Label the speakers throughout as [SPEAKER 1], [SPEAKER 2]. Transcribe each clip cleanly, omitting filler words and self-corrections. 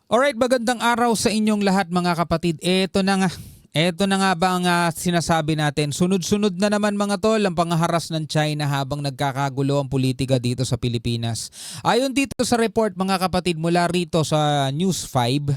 [SPEAKER 1] Alright, magandang araw sa inyong lahat mga kapatid. Eto na nga. Eto na nga ba ang sinasabi natin? Sunod-sunod na naman mga tol ang panghaharas ng China habang nagkakagulo ang politika dito sa Pilipinas. Ayon dito sa report mga kapatid mula rito sa News 5,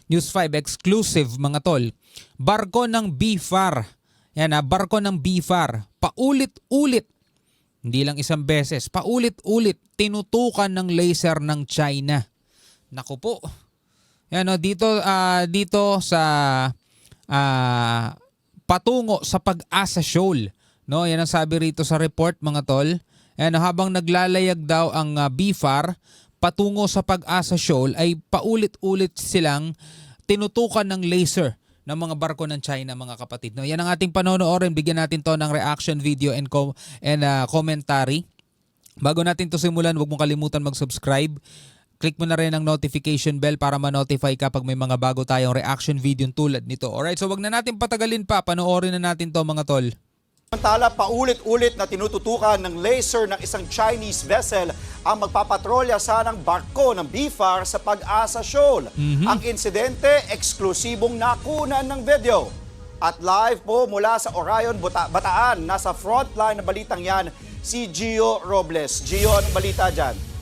[SPEAKER 1] News 5 exclusive mga tol. Barko ng BFAR. Yan barko ng BFAR. Paulit-ulit. Hindi lang isang beses. Paulit-ulit tinutukan ng laser ng China. Naku po. Yan dito sa patungo sa Pag-asa Shoal. No, yan ang sabi rito sa report mga tol. Yan habang naglalayag daw ang BFAR patungo sa Pag-asa Shoal ay paulit-ulit silang tinutukan ng laser ng mga barko ng China mga kapatid. No, yan ang ating panonoorin. Bigyan natin to ng reaction video and commentary. Bago natin to simulan, huwag mong kalimutan mag-subscribe. Click mo na rin ang notification bell para ma-notify ka pag may mga bago tayong reaction video tulad nito. Alright, so wag na natin patagalin pa. Panoorin na natin to mga tol.
[SPEAKER 2] Samantala, paulit-ulit na tinututukan ng laser ng isang Chinese vessel ang magpapatrolya sanang barko ng BFAR sa Pag-asa Shoal. Ang insidente, eksklusibong nakunan ng video. At live po mula sa Orion, Bataan, nasa frontline na balitang yan, si Gio Robles. Gio, anong balita dyan?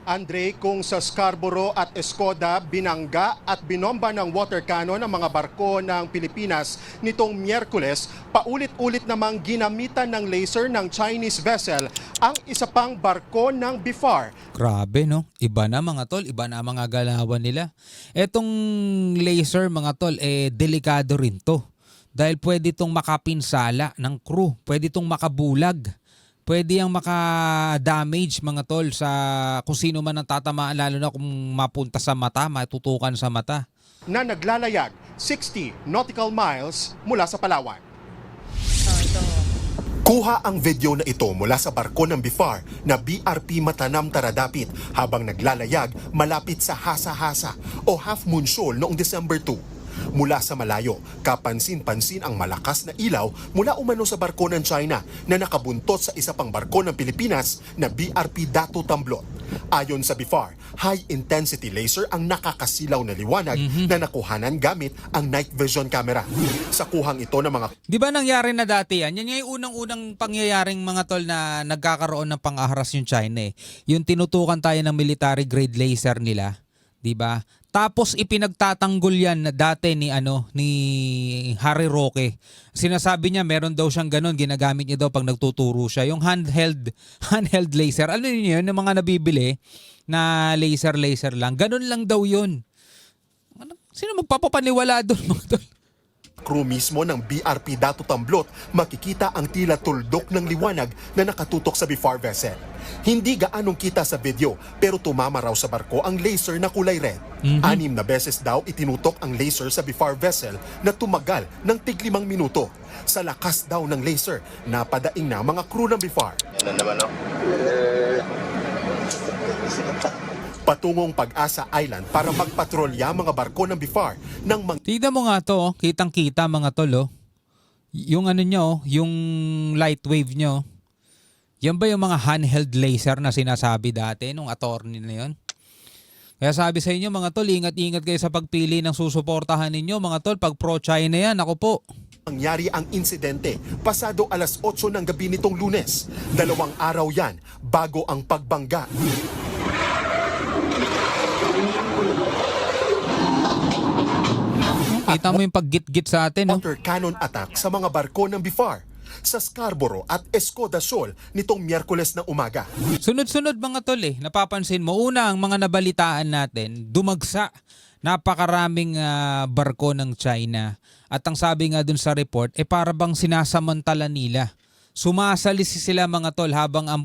[SPEAKER 3] Andre, kung sa Scarborough at Escoda, binangga at binomba ng water cannon ang mga barko ng Pilipinas nitong Miyerkules, paulit-ulit namang ginamitan ng laser ng Chinese vessel ang isa pang barko ng BFAR.
[SPEAKER 1] Grabe no, iba na mga tol, iba na mga galawan nila. Etong laser mga tol, delikado rin to. Dahil pwede itong makapinsala ng crew, pwede itong makabulag. Pwede yung maka-damage mga tol sa kung sino man ang tatamaan, lalo na kung mapunta sa mata, matutukan sa mata.
[SPEAKER 3] Na naglalayag 60 nautical miles mula sa Palawan.
[SPEAKER 4] Kuha ang video na ito mula sa barko ng BFAR na BRP Matanam Taradapit habang naglalayag malapit sa Hasa-Hasa o Half Moon Shoal noong December 2. Mula sa malayo, kapansin-pansin ang malakas na ilaw mula umano sa barko ng China na nakabuntot sa isa pang barko ng Pilipinas na BRP Dato Tamblot. Ayon sa BFAR, high-intensity laser ang nakakasilaw na liwanag na nakuhanan gamit ang night vision camera. Sa kuhang ito ng mga...
[SPEAKER 1] Di ba nangyari na dati yan? Yan yung unang-unang pangyayaring mga tol na nagkakaroon ng pang-ahras yung China eh. Yung tinutukan tayo ng military grade laser nila. Di ba? Tapos ipinagtatanggol yan dati ni Harry Roque. Sinasabi niya meron daw siyang ganun, ginagamit niya daw pag nagtuturo siya. Yung handheld laser. Ano yun yung mga nabibili na laser lang. Ganun lang daw yun. Sino magpapapaniwala doon mga tol?
[SPEAKER 4] Crew mismo ng BRP Dato Tamblot, makikita ang tila tuldok ng liwanag na nakatutok sa BFAR vessel. Hindi gaanong kita sa video pero tumama raw sa barko ang laser na kulay red. 6 na beses daw itinutok ang laser sa BFAR vessel na tumagal ng tig 5 minuto. Sa lakas daw ng laser, napadaing na mga crew ng BFAR.
[SPEAKER 5] Yan naman, no?
[SPEAKER 4] Patungong Pag-asa Island para magpatrolya mga barko ng BFAR ng
[SPEAKER 1] Tignan mo nga to, kitang-kita mga tol. Yung nyo, yung light wave nyo. Yan ba yung mga handheld laser na sinasabi dati nung attorney na yun? Kaya sabi sa inyo mga tol, ingat-ingat kayo sa pagpili ng susuportahan ninyo mga tol. Pag pro-China yan, ako po.
[SPEAKER 4] Nangyari ang insidente pasado alas 8 ng gabi nitong Lunes. 2 araw yan bago ang pagbangga.
[SPEAKER 1] Kita mo yung paggit-git sa atin. No?
[SPEAKER 4] Water cannon attack sa mga barko ng BFAR sa Scarborough at Escoda Shoal nitong Miyerkules ng umaga.
[SPEAKER 1] Sunod-sunod mga tol napapansin mo. Una, ang mga nabalitaan natin, dumagsa. Napakaraming barko ng China. At ang sabi nga dun sa report, para bang sinasamantala nila. Sumasalisi sila mga tol habang ang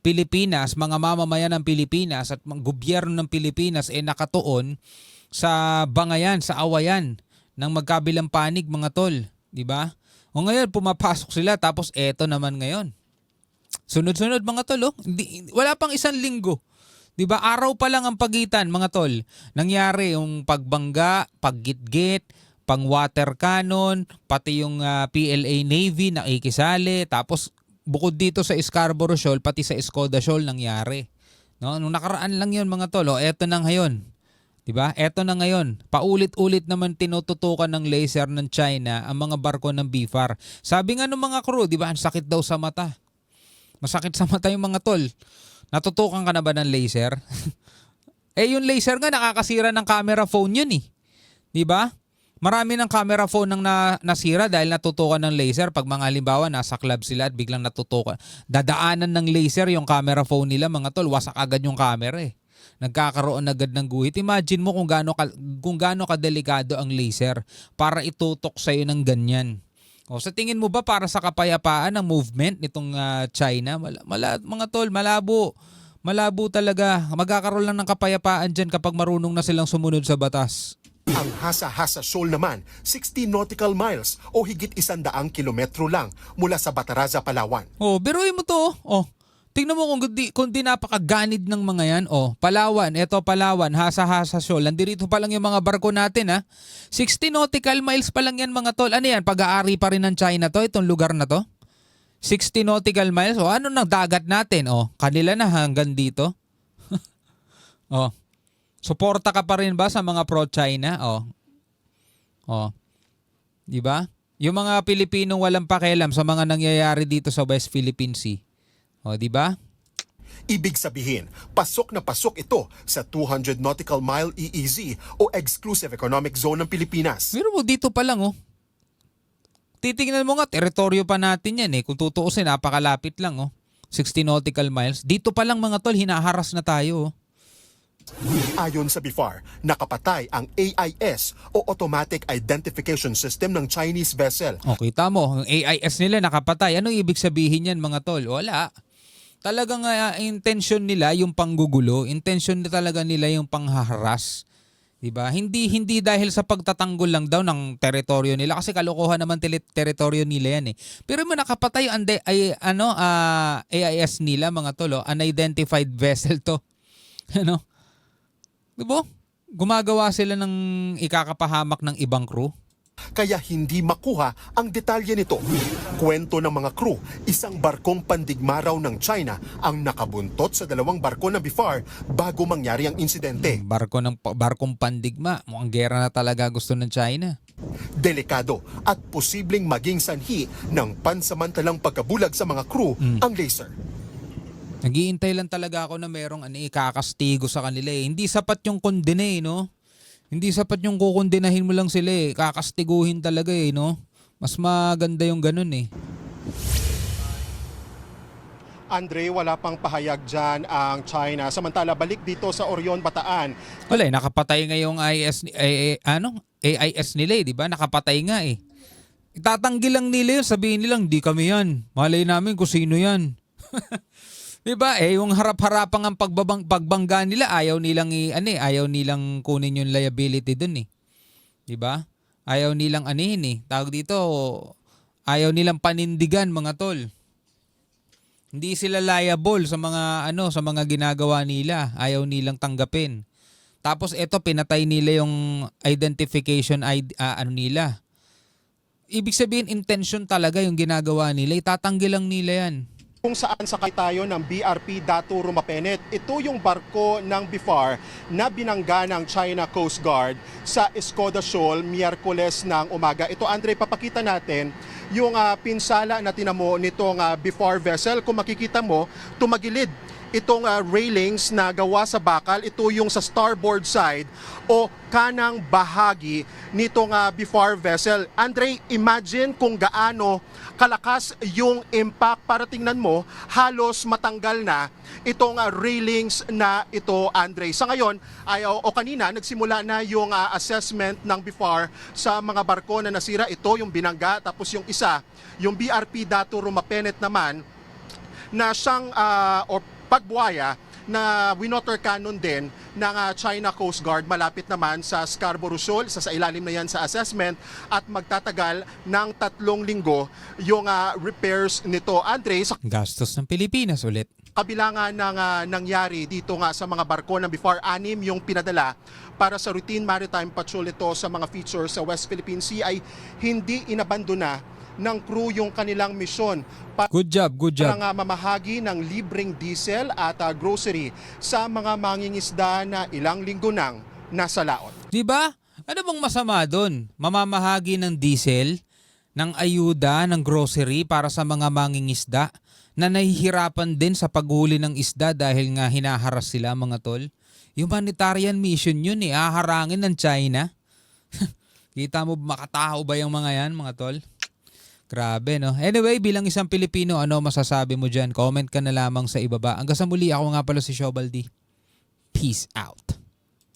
[SPEAKER 1] Pilipinas, mga mamamayan ng Pilipinas at mga gobyerno ng Pilipinas nakatuon sa bangayan, sa awayan ng magkabilang panig mga tol. Diba? O ngayon, pumapasok sila tapos eto naman ngayon. Sunod-sunod mga tol. Wala pang isang linggo. Diba? Araw pa lang ang pagitan mga tol. Nangyari yung pagbangga, paggitgit, pang water cannon, pati yung PLA Navy nakikisali, tapos bukod dito sa Scarborough Shoal, pati sa Escoda Shoal nangyari. No, nung nakaraan lang 'yon mga tol. Eto na ngayon. 'Di ba? Eto na ngayon. Paulit-ulit naman tinututukan ng laser ng China ang mga barko ng BFAR. Sabi nga ng mga crew, 'di ba, ang sakit daw sa mata. Masakit sa mata yung mga tol. Natutukan ka na ba ng laser? Yung laser nga nakakasira ng camera phone yun eh. 'Di ba? Marami ng camera phone nang nasira dahil natutukan ng laser. Pag mga halimbawa nasa club sila at biglang natutukan, dadaanan ng laser yung camera phone nila mga tol, wasak agad yung camera eh. Nagkakaroon agad ng guhit. Imagine mo kung gaano kadelikado ang laser para itutok sa iyo ng ganyan. O sa tingin mo ba para sa kapayapaan ng movement nitong China? Mga tol, malabo. Malabo talaga. Magkakaroon lang ng kapayapaan dyan kapag marunong na silang sumunod sa batas.
[SPEAKER 4] Ang Hasa-Hasa Shoal naman, 60 nautical miles o higit 100 kilometro lang mula sa Bataraza, Palawan.
[SPEAKER 1] Biruin mo to. Tingnan mo kung di napakaganid ng mga yan. Palawan, eto Palawan, Hasa-Hasa Shoal. Nandirito pa lang yung mga barko natin ha. 60 nautical miles pa lang yan mga tol. Ano yan? Pag-aari pa rin ng China to, itong lugar na to? 60 nautical miles? Ano ng dagat natin? Kanila na hanggang dito. Suporta ka pa rin ba sa mga pro-China? Di ba? Yung mga Pilipinong walang pakialam sa mga nangyayari dito sa West Philippine Sea. Di ba?
[SPEAKER 4] Ibig sabihin, pasok na pasok ito sa 200 nautical mile EEZ o Exclusive Economic Zone ng Pilipinas.
[SPEAKER 1] Pero dito pa lang titingnan mo nga, teritoryo pa natin yan eh. Kung tutuusin, napakalapit lang 60 nautical miles. Dito pa lang mga tol, hinaharas na tayo.
[SPEAKER 4] Ayon sa BFAR, nakapatay ang AIS o Automatic Identification System ng Chinese vessel.
[SPEAKER 1] Kita mo, ang AIS nila nakapatay. Anong ibig sabihin yan mga tol? Wala. Talagang intention nila yung panggugulo. Intention na talaga nila yung panghaharas. Diba? Hindi dahil sa pagtatanggol lang daw ng teritoryo nila kasi kalokohan naman teritoryo nila yan eh. Pero may nakapatay ang AIS nila mga tol, unidentified vessel to. Diba? Gumagawa sila ng ikakapahamak ng ibang crew.
[SPEAKER 4] Kaya hindi makuha ang detalye nito. Kwento ng mga crew, isang barkong pandigma raw ng China ang nakabuntot sa dalawang barko ng BFAR bago mangyari ang insidente.
[SPEAKER 1] Barkong pandigma. Mukhang gera na talaga gusto ng China.
[SPEAKER 4] Delikado at posibleng maging sanhi ng pansamantalang pagkabulag sa mga crew ang laser.
[SPEAKER 1] Naghihintay lang talaga ako na merong ikakastigo sa kanila eh. Hindi sapat yung kondene no? Hindi sapat yung kukondinahin mo lang sila eh. Kakastiguhin talaga eh, no? Mas maganda yung ganun eh.
[SPEAKER 3] Andre, wala pang pahayag dyan ang China. Samantala, balik dito sa Orion, Bataan.
[SPEAKER 1] Wala nakapatay nga yung AIS nila eh, di ba? Nakapatay nga eh. Itatanggi lang nila yun, sabihin nilang, di kami yan. Malay namin kung sino yan. Diba? Yung harap-harapang ang pagbangga nila, ayaw nilang kunin yung liability dun eh. Diba? Ayaw nilang tawag dito, ayaw nilang panindigan mga tol. Hindi sila liable sa mga ginagawa nila. Ayaw nilang tanggapin. Tapos eto pinatay nila yung identification nila. Ibig sabihin intention talaga yung ginagawa nila. Itatanggi lang nila yan.
[SPEAKER 3] Kung saan sakay tayo ng BRP Datu Rumapenet. Ito yung barko ng BFAR na binangga ng China Coast Guard sa Escoda Shoal Miyerkules ng umaga. Ito Andre, papakita natin yung pinsala na tinamo nitong BFAR vessel. Kung makikita mo, tumagilid itong railings na gawa sa bakal. Ito yung sa starboard side o kanang bahagi nitong BFAR vessel. Andre, imagine kung gaano kalakas yung impact para tingnan mo, halos matanggal na itong railings na ito, Andre. Sa ngayon, kanina, nagsimula na yung assessment ng BFAR sa mga barko na nasira. Ito yung binangga, tapos yung isa, yung BRP Datu Rumapenet naman, na siyang pagbuhaya na winotter cannon din ng China Coast Guard malapit naman sa Scarborough Shoal. Sa ilalim na yan sa assessment at magtatagal ng 3 linggo yung repairs nito. Andre, sa
[SPEAKER 1] gastos ng Pilipinas ulit.
[SPEAKER 3] kabila nga ng nangyari dito nga sa mga barko ng BFAR, 6 yung pinadala para sa routine maritime patrol ito sa mga features sa West Philippine Sea ay hindi inabandona ng crew yung kanilang misyon
[SPEAKER 1] Good job, good job.
[SPEAKER 3] para nga mamahagi ng libreng diesel at grocery sa mga mangingisda na ilang linggo nang nasa laot.
[SPEAKER 1] Di ba? Ano bang masama doon? Mamamahagi ng diesel, ng ayuda, ng grocery para sa mga mangingisda na nahihirapan din sa paghuli ng isda dahil nga hinaharas sila, mga tol. Humanitarian mission yun eh. Haharangin ng China. Kita mo makatao ba yung mga yan, mga tol? Grabe, no? Anyway, bilang isang Pilipino, ano masasabi mo dyan? Comment ka na lamang sa ibaba. Hanggang sa muli, ako nga pala si Shobaldi. Peace out.